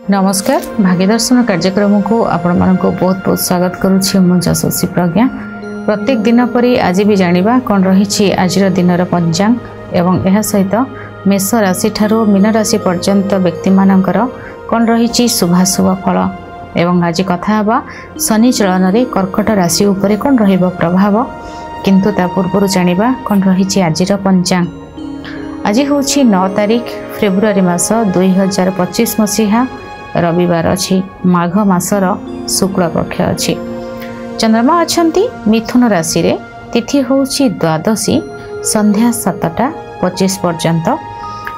नमस्कार भाग्यदर्शन कार्यक्रम को आपण मानक बहुत बहुत स्वागत करुच्ची मु जशस्वी प्रज्ञा। प्रत्येक दिन परी आज भी जानिबा कौन रही आज दिन पंचांग एवं यह सहित मेष राशि ठारू मीन राशि पर्यंत व्यक्ति मानकर कौन रही शुभाशुभ फल एवं आज कथा हवा शनि चलन रे कर्कट राशि उपरे कौन रहिबो प्रभाव किंतु ता पूर्व जानिबा कौन रही आज पंचांग। आज हूँ 9 तारीख फेब्रुआरी मास 2025 मसीहा रविवार अच्छी माघ मासर शुक्ल पक्ष अच्छी। चंद्रमा अच्छी मिथुन राशि रे तिथि हूँ द्वादशी संध्या 7:25 पर्यंत।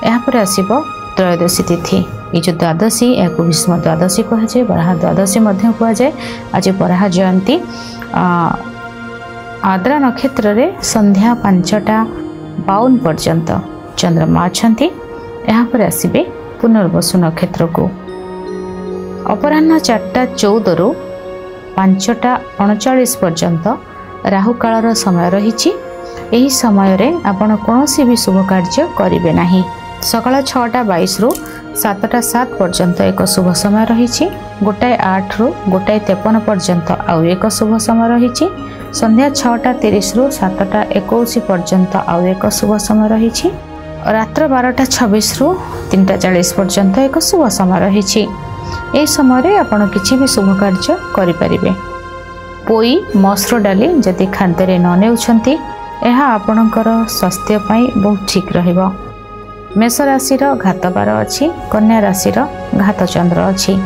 यापर आसब त्रयोदशी तिथि। ये जो द्वादशी या भीष्म द्वादशी कहुए बराह द्वादशी कहुए। आज बराह जयंती आद्रा नक्षत्र रे संध्या 5:52 पर्यंत चंद्रमा अच्छी। यहाँ आसबे पुनर्वसु नक्षत्र को अपराह्न 4:14 रु 5:39 पर्यंत राहुकाल समय रही। यही समय रे आपण कौन भी शुभ कार्य करेंगे नहीं। सकाळ 6:22 रु 7:07 पर्यंत एक शुभ समय रही। 1:08 रु 1:53 पर्यंत आउ एक शुभ समय रही। संध्या 6:30 रु 7:21 पर्यंत आउ एक शुभ समय रही। रात्र 12:26 रु 3:40 पर्यंत एक शुभ समय रही। यह समय आपण किसी भी शुभ कार्य करें। पोई मसुर डाली जदि खाद्य न नेउछंती यह आपणकर स्वास्थ्य बहुत ठीक रहिबो। मेष राशि घात 12 अच्छी कन्या राशि घात चंद्र अच्छी।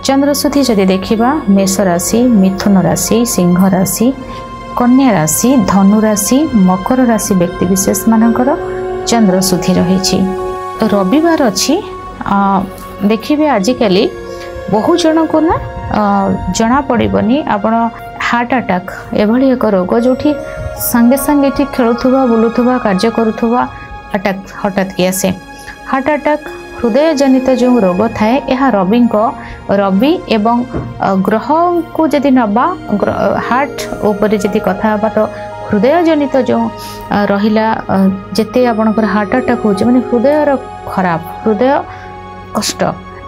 चंद्रशुद्धि जदि देखिबा मेष राशि मिथुन राशि सिंह राशि कन्या राशि धनु राशि मकर राशि व्यक्ति विशेष मानकर चंद्रशुद्धि रही। रविवार अच्छी देखिए आजिकल बहु जन को ना जना पड़बनी आपण हार्ट अटैक एभली एक रोग जो संगे संगे खेलुवा बुलुवा कार्य करुवा अटैक हठात कि आसे। हार्ट अटैक हृदय जनित जो रोग थाए यह रवि एवं ग्रह को जदि नबा हार्ट उपर जदि कथा हबा तो हृदय जनित जो रहिला जेते आपनकर हार्ट अटैक हो माने हृदय खराब हृदय कष्ट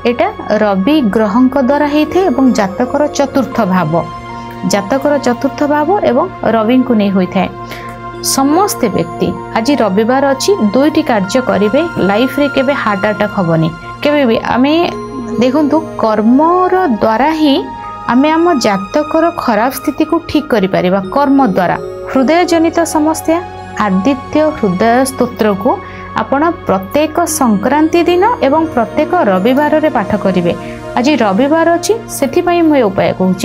एटा रवि ग्रहंक द्वारा होता है। जातकर चतुर्थ भाव एवं रवि को नहीं होता है। समस्त व्यक्ति आज रविवार अच्छी दुईटी कार्य करेंगे लाइफ रे केबे हार्ट अटैक हेनी केबे भी आमे देखंतु कर्मर द्वारा ही आमे आम जातकर खराब स्थिति को ठीक करि परिबा। कर्म द्वारा हृदय जनित समस्या आदित्य हृदय स्तोत्र को आपण प्रत्येक संक्रांति दिन एवं प्रत्येक रविवार रे पाठ करेंगे। आज रविवार अच्छी से मुझे उपाय कहूँ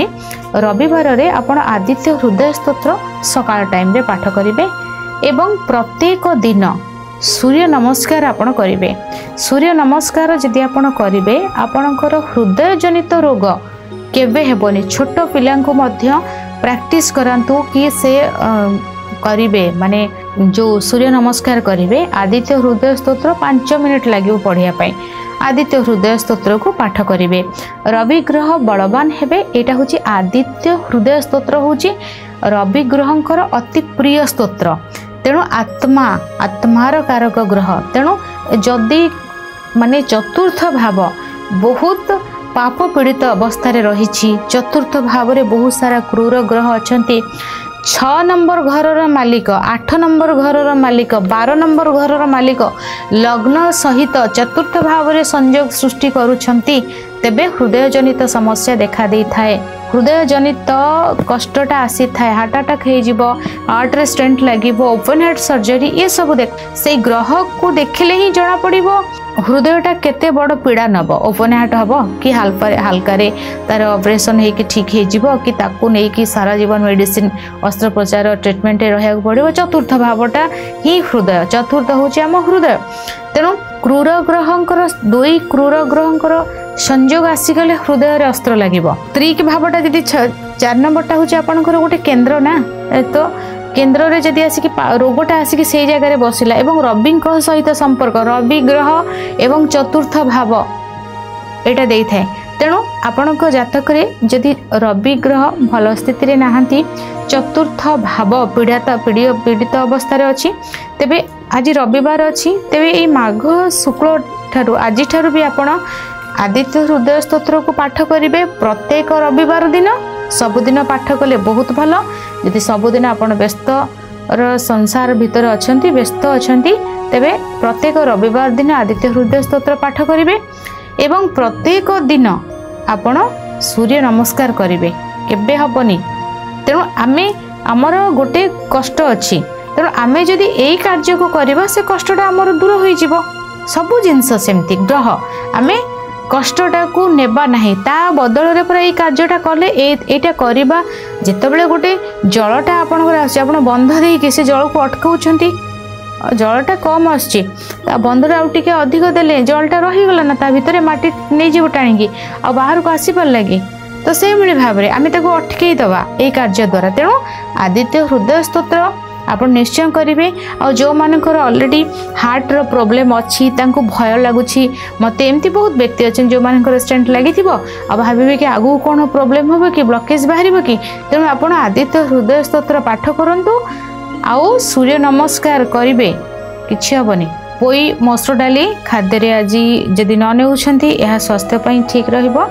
रविवार रे आपण आदित्य हृदय स्तोत्र सकाळ टाइम रे पाठ करेंगे एवं प्रत्येक दिन सूर्य नमस्कार आपण करेंगे। सूर्य नमस्कार जदि आपण करेंगे आपणकर हृदय जनित रोग केबे हेबनी। छोट पिला प्रैक्टिस करांतु कि से करेंगे माने जो सूर्य नमस्कार करेंगे आदित्य हृदय स्तोत्र 5 मिनिट लगे पढ़ाई आदित्य हृदय स्तोत्र को पाठ करेंगे। रवि ग्रह बलवान हेबे एटा होची आदित्य हृदय स्तोत्र होची रवि ग्रहंकर अति प्रिय स्तोत्र। तेणु आत्मार कारक ग्रह तेणु जदि माने चतुर्थ भाव बहुत पाप पीड़ित अवस्था रही। चतुर्थ भाव रे बहुत सारा क्रूर ग्रह अछंती। 6 नंबर घर मालिक 8 नंबर घर मालिक 12 नंबर घर मालिक लग्न सहित चतुर्थ भाव रे संयोग सृष्टि करुछंती तेबे हृदय जनित समस्या देखा दे थाए। हृदय जनित कष्टटा आसी थाए हार्ट अटैक हो जिवो हार्ट रे स्टेंट लागिवो ओपन हार्ट सर्जरी ये सब देख से ग्रह को देखले ही जना पड़िबो हृदयटा केते बड़ पीड़ा नब। ओपन हार्ट हबो कि हल्का रे तार ऑपरेशन हे कि ठीक हे जिवो कि ताकू नै कि सारा जीवन मेडिसिन अस्त्रोपचार ट्रीटमेंट रहिया पड़िबो। चतुर्थ भावटा ही हृदय चतुर्थ होची हम हृदय। तेणु क्रूर ग्रहंकर दुई क्रूर ग्रहंकर संयोग आसीगले हृदय रे अस्त्र लागिवो। त्रिक भावटा जदि 4 नंबरटा होची आपनकर गोटे केंद्र ना तो केंद्र रे जदि आसिक रोगटा आसिक से जगह बसिला एवं रवि सहित संपर्क रवि ग्रह एवं चतुर्थ भाव एटा देई थाए। तेणु आपण जातक जदि रवि ग्रह भल स्थिति रे नाहांती चतुर्थ भाव पीड़ित अवस्था अच्छी तेबे आज रविवार अच्छी तेबे माघ शुक्ल ठारू आज ठारू भी आपण आदित्य हृदय स्तोत्र को पाठ करेंगे प्रत्येक रविवार दिन। सबुदिन पाठ कले बहुत भल। यदि सबुदिन आपण व्यस्त संसार भितर अच्छा व्यस्त अच्छा तेबे प्रत्येक रविवार दिन आदित्य हृदय स्तोत्र पाठ करेंगे एवं प्रत्येक दिन आपण सूर्य नमस्कार करेंगे। केबे हबनी तेणु आमे आमर गोटे कष्ट अच्छी तेणु आमे जदि यही कार्य को करवा से कष्टटा आमर दूर हो जीव। सबु जिनस सेमती ग्रह आमे कष्टटा को नेबा नहीं ता बदल रे पर ए कार्यटा कले एटा करबा। जेतेबेले गोटे जलटा आपनकर आसी आपण बंध देई कि से जल को अटकाउछंती जलटा कम आछी बंधर आउ टिके अधिक देले जलटा रही गला ना ता भितरे माटी नै जीव टाणीकी आ बाहर को आसी पर लागी तो से मिली भाव में आम ताको अटकई दवा ए कार्य द्वारा। तेणु आदित्य हृदय स्तोत्र आप निश्चय करेंगे। आ जो मानकर ऑलरेडी हार्ट रो प्रॉब्लम अच्छी तांको भय लगुच मत एमती बहुत व्यक्ति अच्छे जो मानकर स्टेंट लगी आ भावे कि आगू कौन प्रॉब्लम हम कि ब्लॉकेज बाहर कि तेणु आप आदित्य हृदय स्तोत्र पाठ करूँ आउ सूर्य नमस्कार करेंगे किसी हेनी। पोई मसूर डाली खाद्य आज जदि न नेउछंती यह स्वास्थ्य ठीक रहिबो।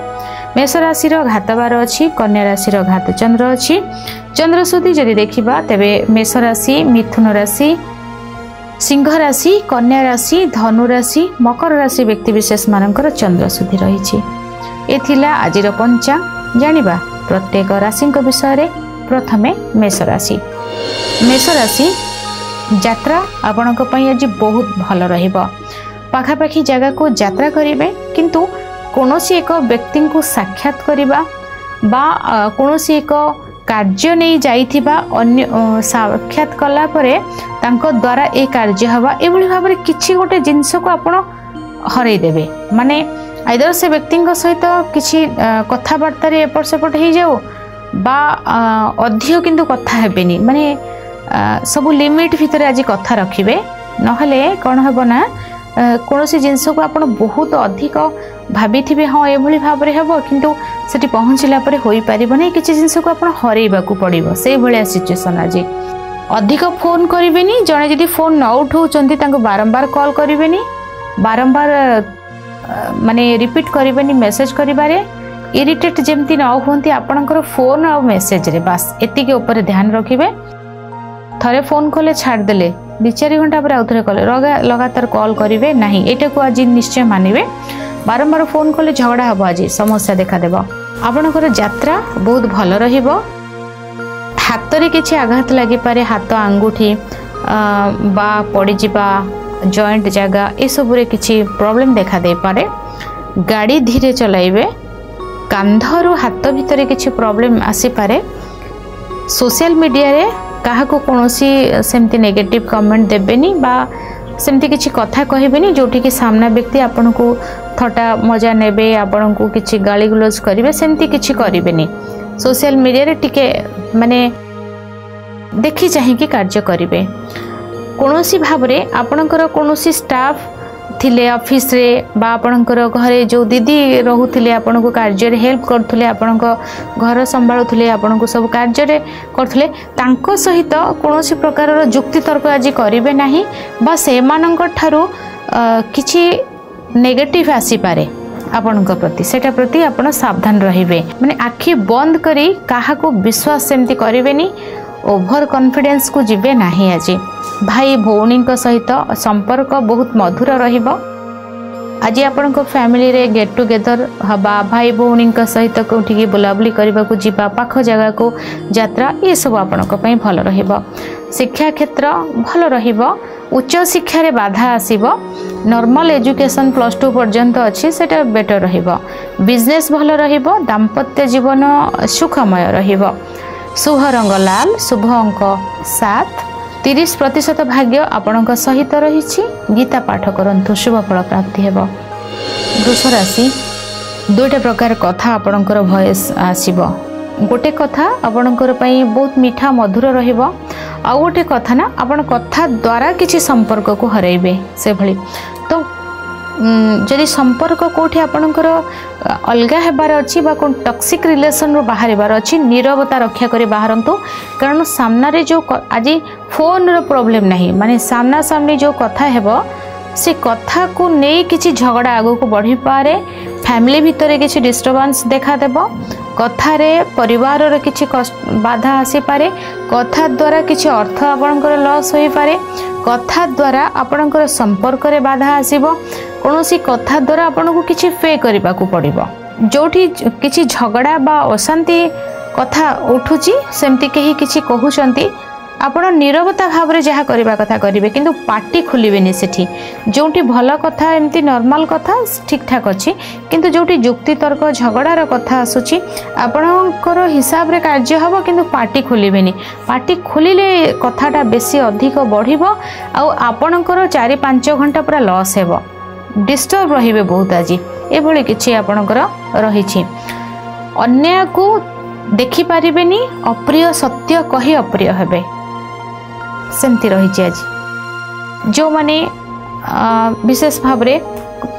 मेष राशि घात बार अच्छी कन्या राशि घात चंद्र अच्छी। चंद्रशुद्धि जदि देखा तेबे मेष राशि मिथुन राशि सिंह राशि कन्या राशि धनु राशि मकर राशि व्यक्तिविशेष मानकर चंद्रशुद्धि रही। एथिला आजिर पंचांग जानिबा प्रत्येक राशि विषय रे। प्रथमे मेष राशि। मेष राशि यात्रा आपणक पई आज बहुत भल रहिबो। पाखापाखी जगह को यात्रा करिवे किंतु कौनसी एक व्यक्ति को साक्षात करवा बा कौनसी एक कार्य नहीं जाइथिबा अन्य साक्षात कला परे तांको द्वारा ए कार्य हवा एभली भाव में किछि गोटे जिनस को आपण हरई देबे। माने आइदर से व्यक्ति सहित किछि कथाबार्ता रे एपट सेपट हो जाओ बा अधिक किंतु कथा हेबेनी माने सब लिमिट भितर आज कथा रखिबे नहले कौन हेबो ना कौन सी जिनस को आप बहुत अधिक भाभी थे हाँ ये भाव में हम किंतु सेठी पहुँचला हो पारे किसी जिनस को आप हरइबा पड़ो से भाया सिचुएसन। आज अधिक फोन करेंगे जड़े जदि फोन न उठाऊँच बारंबार कॉल करेंगे बारंबार माने रिपीट करेंगे मेसेज करें इरिटेट जमती न होती आपणकर फोन आ मेसेज रे बास एतिके ऊपर ध्यान रखिए। थरे फोन कले छाड़देले 2-4 घंटा पर आउ थे कले लगातार कॉल करेंगे ना यहाँ को आज निश्चय मानवे। बारंबार फोन कले झगड़ा हम आज समस्या देखादेव। आपणकर यात्रा बहुत भल रहिबो। हाथ रे किछि आघात लागि पारे हाथ आंगुठी बा पड़ी जिबा जॉइंट जगह ए सब रे किछि प्रॉब्लम देखा दे पारे। गाड़ी धीरे चलाइबे कांधरू हाथ भितर किछि प्रॉब्लम आसी पारे। सोशल मीडिया रे काहा को कोनोसी सेमती नेगेटिव कमेंट देबेनी बा सेमती किछि कथा कहबेनी जोठी कि सामना व्यक्ति आपन को थटा मजा नेबे आपन को किछि गाली गुलोज करिवे सेमती किछि करिवेनी। सोशल मीडिया रे टिके माने देखि चाहि कि कार्य करिवे। कोनोसी भाव रे आपनकर कोनोसी स्टाफ थिले ऑफिस रे बा आपनकर घरे जो दीदी रहउथिले आपन को कार्य रे हेल्प करथुले आपन को घर संभाळुथिले आपन को सब कार्य रे करथुले तांको सहित कोनोसी प्रकार रो जुक्ति तर्क आज करिवे नाही बा सेमानंक ठारू किछि नेगेटिव आसी पारे आपन को प्रति सेटा प्रति आपन सावधान रहिबे। माने आखि बंद करी काहा को विश्वास सेमती करिवेनी ओभर कॉन्फिडेंस को जिबे नाही। आज भाई भौणी सहित संपर्क बहुत मधुर रहिबो। आज आपण को फैमिली रे गेट टुगेदर हबा भाई भौणी सहित कोठी बुलाबुली करबा को जिबा पाख जगह को यात्रा ये सब आपण को पई भल रहिबो। शिक्षा क्षेत्र भल रहिबो। उच्च शिक्षा रे बाधा आसीबो। नॉर्मल एजुकेशन +2 पर्यंत अच्छी सेटा बेटर रहिबो। बिजनेस भल रहिबो। दाम्पत्य जीवन सुखमय रहिबो। शुभ रंग लाल। शुभ अंक 7। 30% भाग्य आपणक सहित रही। गीता पाठ करंतु शुभ फल प्राप्ति हेबो। वृष राशि 2टा प्रकार कथा आपणकर भॉइस आसीबो। गोटे कथा आपणकर पई बहुत मीठा मधुर रहिबो आ गोटे कथा ना आपण कथा द्वारा किछि संपर्क को हरइबे से भली। तो जदि संपर्क कोठी आपणकर अलगा हेबार अछि बा कोन टॉक्सिक रिलेशन रो बाहरबार अछि नीरवता रक्षा करे बाहरंतु। कारण सामना रे जो आज फोन रो प्रॉब्लम नहीं माने सामना सामने जो कथा हेबो से कथा को नहीं किछि झगड़ा आगो को बढ़ी पारे फैमिली भितर किसी डिस्टर्बेंस देखा देबो कथारे परिवार रे किसी बाधा आसी पारे कथा द्वारा किसी अर्थ आपनकर लॉस होई पारे कथा द्वारा आपनकर संपर्क रे बाधा आसीबो कोनोसी कथा द्वारा आपनको किसी पे करबा को पड़िबो जोठी किसी झगड़ा बा अशांति कथा उठुची सेमती कहीं किसी कहउचंती आपण नीरवता भाव रे जहा करबा कथा करिवे किंतु पार्टी खुलिबेनी सेठी जोटी भल कथा एमती नॉर्मल कथा ठीक ठाक अछि किंतु जोटी जुक्ति तर्क झगड़ार कथा आसुची आपणकर हिसाब रे कार्य हबो किंतु पार्टी खुलिबेनी पार्टी खुलिले कथाटा बेसी अधिक बढ़िबो आ आपणकर 4-5 घंटा पूरा लॉस हेबो डिस्टर्ब रहिबे बहुत आजी एभली किछि आपणकर रहिछि अन्य को देखि पारिबेनी अप्रिय सत्य कही अप्रिय हेबे सेमती रही आज जो माने विशेष भाव रे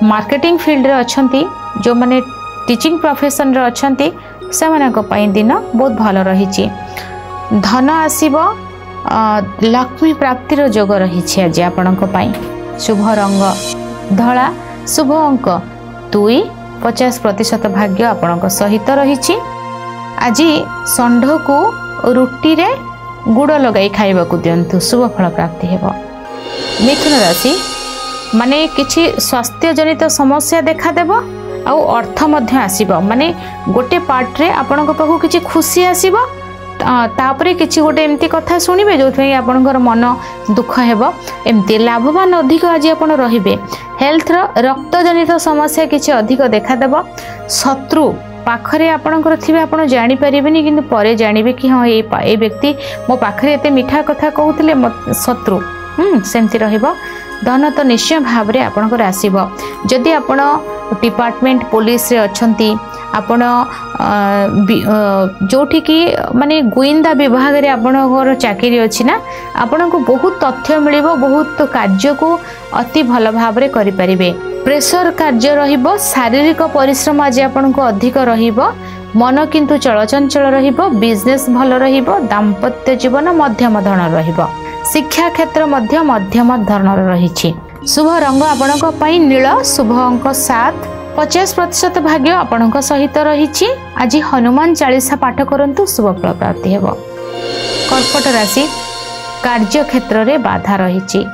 मार्केटिंग फील्ड रे अछंती जो माने टीचिंग प्रोफेशन रे अछंती से मानक पई दिन बहुत भल रही धन आसीबो लक्ष्मी प्राप्ति रो जोग रही आज आपनक पई शुभ रंग धला शुभ अंक 2 50% भाग्य आपनक सहित रही आज षंढ को रुटी रे गुड़ लगाई खाइबा को दियंतु शुभ फल प्राप्ति हेबो मिथुन राशि माने किछि स्वास्थ्य जनित समस्या देखा देबो आ अर्थ मध्य आसीबो माने गोटे पार्ट रे आपनक पाखु किछि खुशी आसीबो तापरे किछि गोटे एमती कथा सुनिबे जोथै आपनकर मन दुख हेबो एमती लाभवान अधिक आज आपण रहिबे हेल्थ रो रक्त जनित समस्या किछि अधिक देखा देबो शत्रु पाखरे आपणकर थिबे आपण जानि परिबेनी किंतु परे जानिबे कि हां ए व्यक्ति मो पाखरे एते मिठा कथा कहउतले शत्रु सेमती रहिबो धन तो निश्चय भाव रे आपणकर आसीबो जदि आपण डिपार्टमेंट पुलिस रे अछंती आपण जोठी की माने गोइंदा विभाग रे आपणकर चाकरी अछि ना आपनको बहुत तथ्य मिलिबो बहुत कार्य को अति भल भाव रे करि परिबे प्रेशर कार्य रहिबो शारीरिक परिश्रम आज आपनको अधिक रहिबो मन किंतु चलचंचल रहिबो बिजनेस भल रहिबो दाम्पत्य जीवन मध्यम धरण रहिबो शिक्षा क्षेत्र मध्य मध्यम धरण रहिछि शुभ रंग आपनको पई नील शुभ अंक 7 50% भाग्य आपनको सहित रहिछि आज हनुमान चालीसा पाठ करंतु शुभ फल प्राप्ति हेबो कर्कट राशि कार्य क्षेत्र रे बाधा रहिछि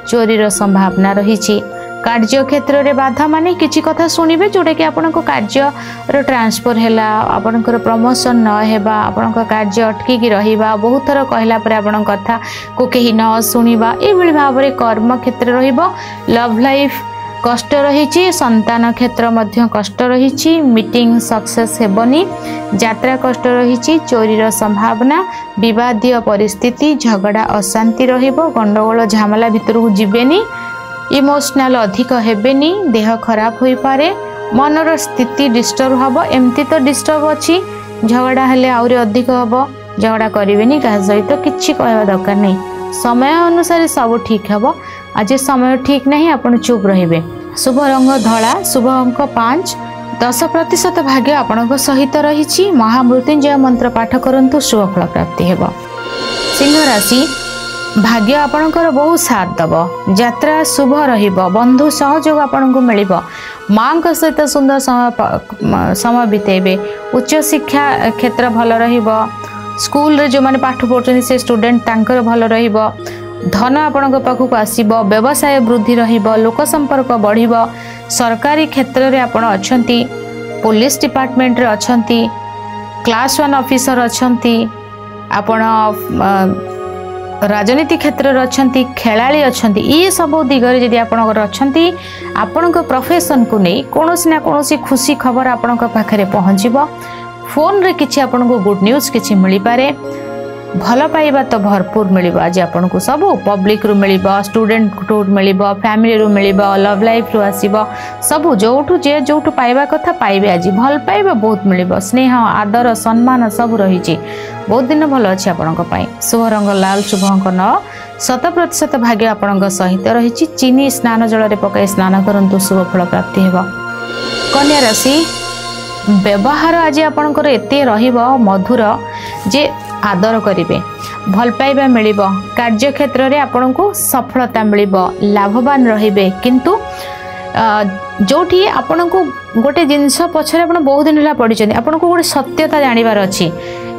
चोरी रो संभावना रहिछि कार्य क्षेत्र रे बाधा माने किछि कथा सुनिबे जोडे कि आपनको कार्य रो ट्रांसफर हैला आपनकर प्रमोशन न हेबा आपनको कार्य अटकी कि रहिबा बहुत थर कहला पर आपन कथा को केही न सुनिबा ए बेली भाव रे कर्म क्षेत्र रहिबो लव लाइफ कष्ट रहिछि संतान क्षेत्र मध्य कष्ट रहिछि मीटिंग सक्सेस हेबनी यात्रा कष्ट रहिछि चोरी रो संभावना विवादीय परिस्थिति झगड़ा अशांति रहिबो गंडगोल झामला भितर को जिबेनी इमोशनल अधिक हेबेनी देह खराब होई पारे मनर स्थिति डिस्टर्ब हबो एमती तो डिस्टर्ब अछि झगड़ा हेले आउरी अधिक हबो झगड़ा करिवेनी का सहित किछि कहबा दरकार नै समय अनुसार सब ठीक हबो आज समय ठीक नहीं आपण चुप रहिबे शुभ रंग धला शुभ अंक 5 10% भाग्य आपणक सहित रहिछि महामृत्युंजय मंत्र पाठ करंतु शुभ फल प्राप्ति हेबो सिंह राशि भाग्य आपणकर बहुत साथ दब यात्रा शुभ रहिबो बंधु सहयोग आपणको मिलिबो मां का सहित सुंदर समय बितेबे उच्च शिक्षा क्षेत्र भल रहिबो स्कूल रे जो माने पाठ पढुछन से स्टूडेंट तांकर भल रहिबो धन आपणक पाखु आसीबो व्यवसाय वृद्धि रहिबो लोक संपर्क बढ़िबो सरकारी क्षेत्र रे आपण अछंती पुलिस डिपार्टमेंट रे अछंती क्लास 1 ऑफिसर अछंती आपण राजनीति क्षेत्र रे अछंती खेलाड़ी अछंती ये सब दिगरे जदि आपणकर अछंती आपणक प्रोफेशन को नै कोनोसी ना कोनोसी खुशी खबर आपणक पाखरे पहुंचीबो फोन रे किछि आपणको गुड न्यूज किछि मिली पारे भल पाइबा तो भरपूर मिलिबो आज आपनको सब पब्लिक रु मिलिबो स्टूडेंट टू मिलिबो फैमिली रु मिलिबो लव लाइफ रु आसीबो सब जोठु जे जोठु पाइबा कथा पाइबे आज भल पाइबा बहुत मिलिबो स्नेह आदर सम्मान सब रहिछि बहुत दिन भल अछि आपनको पई शुभ रंग लाल शुभ अंक 9 100% भाग्य आपनको सहित रहिछि चीनी स्नान जल रे पकाई स्नान करंतु शुभ फल प्राप्ति हेबो कन्या राशि व्यवहार आज आपनकर एते रहिबो मधुर जे आदर करिवे भल पाइबा मिलिबो कार्य क्षेत्र रे आपनको सफलता मिलिबो लाभवान रहिबे किंतु जोठी आपण को गोटे जिनस पछरे आपण बहुत दिन है पढ़ी आपन को गोटे सत्यता जानवर अच्छी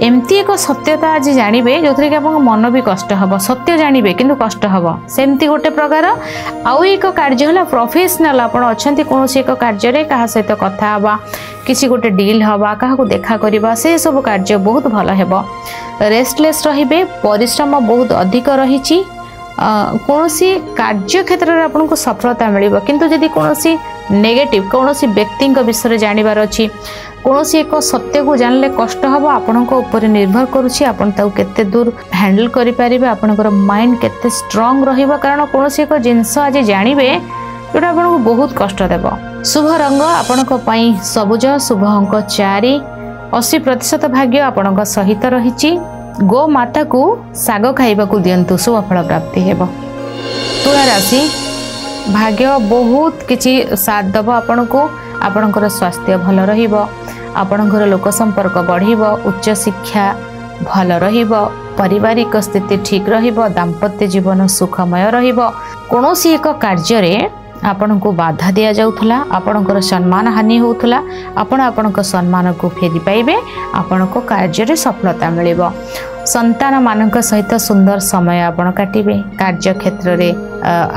एमती एक सत्यता आज जानवे जो थी कि आपन मन भी कष्ट हम सत्य जानवे किंतु कष्ट हम सेमती गोटे प्रकार आउ एक कार्य है प्रोफेशनल आपन अच्छा कौन एक कार्य क्या सहित कथा हवा किसी गोटे डील हवा क्या देखा करवा से सब कार्य बहुत भल है रेस्टलेस रे परिश्रम बहुत अधिक रही कौन कार्य क्षेत्र में आपको सफलता मिल किंतु जदि कौन नेगेटिव कौन व्यक्ति विषय जानवर अच्छी कौन एक सत्य को जानले कष्ट हम आपण ऊपर निर्भर करुच्ची आपन केते दूर हैंडल करि परिबे आपनकर माइंड केते स्ट्रांग रहिबो कारण कौन एक जिनस आज जानवे जोटा आपको बहुत कष्ट देव शुभ रंग आपणक पई सबुज शुभ अंक 4 80% भाग्य आपणक सहित रही गो माता को साग खाइबा को दियंतु शुभ फल प्राप्ति हेबो तुला राशि भाग्य बहुत किछि साथ दब आपण को आपणकर स्वास्थ्य भल रहिबो आपणकर लोक संपर्क बढ़िबो उच्च शिक्षा भल रहिबो पारिवारिक स्थिति ठीक रहिबो दाम्पत्य जीवन सुखमय रहिबो कोनोसी एक कार्य रे आपण को बाधा दिया जाउथला आपणकर सम्मान हानि होउथला आपण आपणक सम्मान को फेरी पाइबे आपण को कार्य रे सफलता मिलिबो संतान मानक सहित सुंदर समय आपण काटिबे कार्य क्षेत्र रे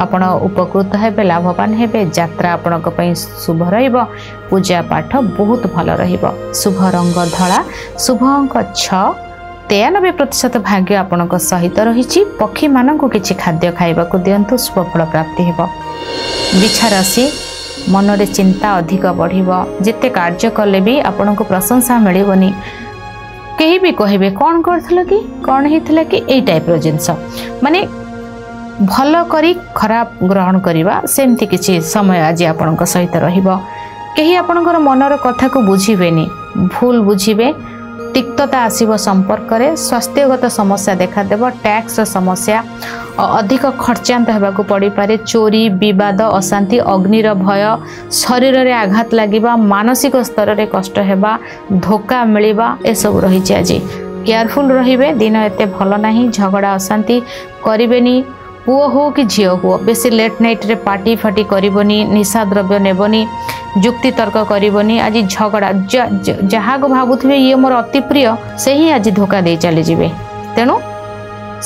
आपण उपकृत हेबे लाभवान हेबे यात्रा आपणक पई शुभ रहिबो पूजा पाठ बहुत भल रहिबो शुभ रंग धला शुभ अंक 6 93% भाग्य आपणक सहित रही पक्षी मानक किछि खाद्य खाइबा को दियंतु शुभ फल प्राप्ति हेबो बिछा राशि मनरे चिंता अधिक बढ़िबो जिते कार्य कले भी आपन को प्रशंसा मिलबनी कहीं भी कहबे कौन करथलो कि कौन हेतला कि एई टाइप रो जिंस माने भल करी खराब ग्रहण करिबा सेमती किछि समय आज आपन को सहित रहिबो कहीं आपनकर मनर कथा को बुझिबेनी भूल बुझिबे तिक्तता आसीबो संपर्क रे स्वास्थ्यगत समस्या देखा देबो टैक्स समस्या अधिक खर्चांत होगाकू पड़ पारे चोरी विवाद अशांति अग्निर भय शरीर रे आघात लगिबा मानसिक स्तर रे कष्ट हेबा धोखा मिलिबा ए सब रही आज केयरफुल रहिबे दिन एते भल नाही झगड़ा अशांति करिबेनी पुओ हो कि झियो हो बेसी लेट नाइट रे पार्टी फाटी करिबोनी निशा द्रव्य नेबोनी जुक्ति तर्क करिबोनी आज झगड़ा जहाँ को भावुथिबे ये मोर अति प्रिय से ही आज धोखा दे चली जिवे तेणु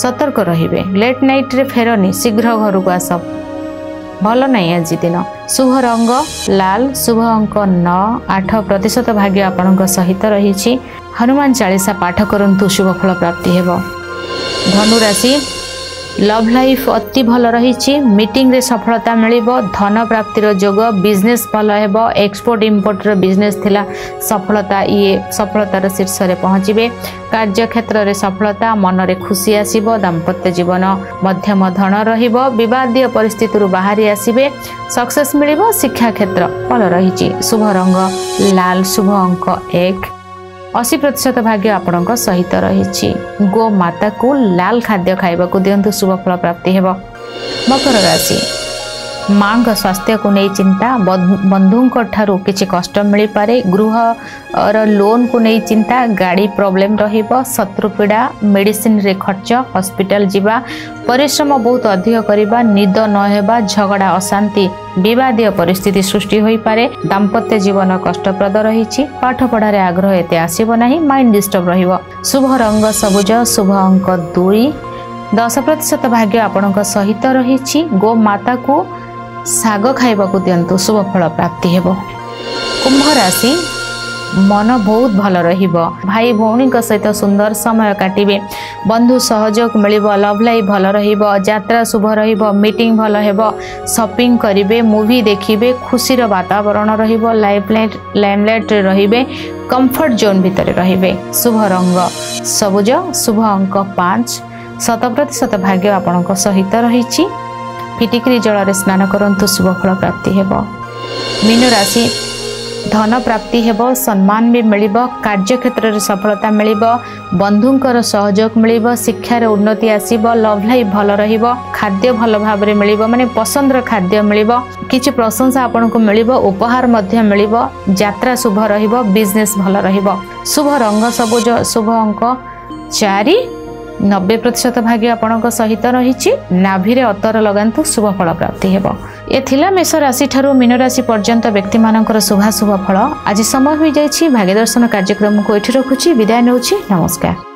सतर्क रहिबे लेट नाइट रे फेरनी शीघ्र घर को आस भल नहीं आज दिन शुभ रंग लाल शुभ अंक 9 8% भाग्य आपणक सहित रही हनुमान चालीसा पाठ करंतु शुभ फल प्राप्ति हेबो धनु राशि लव लाइफ अति भल रही मीटिंग रे सफलता मिलिबो धन प्राप्तिर जोग बिजनेस भल हेबो एक्सपोर्ट इंपोर्ट रो बिजनेस थिला सफलता ये सफलतार शीर्ष रे पहुँचे कार्य क्षेत्र रे सफलता मन रे खुशी आसीबो दाम्पत्य जीवन मध्यम धन रहिबो विवादीय परिस्थिति रु बाहरी आसीबे सक्सेस मिलिबो शिक्षा क्षेत्र भल रही शुभ रंग लाल शुभ अंक 1 80% भाग्य आपणक सहित रही गो माता को लाल खाद्य खाइबा को दियंतु शुभ फल प्राप्ति हेबो मकर राशि मां का स्वास्थ्य को नहीं चिंता बंधुओं ठारू किछि कष्ट मिल पारे गृह और लोन को नहीं चिंता गाड़ी प्रॉब्लम रहिबो शत्रु पीड़ा मेडिसिन रे खर्च हॉस्पिटल जीवा परिश्रम बहुत अधिक करिबा निद न हेबा झगड़ा अशांति विवादीय परिस्थिति सृष्टि होई पारे दाम्पत्य जीवन कष्टप्रद रही पाठ पढ़ारे आग्रह एते आसीबो नाही माइंड डिस्टर्ब रहिबो शुभ रंग सबुज शुभ अंक 2 10% भाग्य आपणक सहित रही गो माता को साग खाइबा को दियंतु शुभ फल प्राप्ति हेबो कुंभ राशि मन बहुत भल रहिबो भाई भौणी सहित सुंदर समय काटिबे बंधु सहयोग मिलिबो लव लाइफ भल रहिबो यात्रा शुभ रहिबो मीटिंग भल हेबो शॉपिंग करिवे मूवी देखिबे खुशी रो वातावरण रहिबो लाइमलाइट रे रहिबे कंफर्ट जोन भीतर रहिबे शुभ रंग सबुज शुभ अंक 5 70% भाग्य आपणक सहित रही फिटिकरी जल रे स्नान करंतु शुभ फल प्राप्ति हेबो मीन राशि धन प्राप्ति हेबो सम्मान भी मिलिबो कार्य क्षेत्र रे सफलता मिलिबो बंधुंकर सहयोग मिलिबो शिक्षा रे उन्नति आसीबो लव लाइफ भल रहिबो खाद्य भल भाव रे मिलिबो माने पसंद खाद्य मिलिबो किछि प्रशंसा आपन को मिलिबो उपहार मध्य मिलिबो यात्रा शुभ रहिबो बिजनेस भल रहिबो शुभ रंग सबुज शुभ अंक 4 90% भाग्य आपणक सहित रही। नाभिरे अतर लगातु शुभ फल प्राप्ति हेब। ए थिला मेष राशि ठारू मीन राशि पर्यंत व्यक्ति मानकर शुभाशुभ फल। आज समय हो जाइछि भाग्य दर्शन कार्यक्रम को एठी रखुछि। विदाय नउछि। नमस्कार।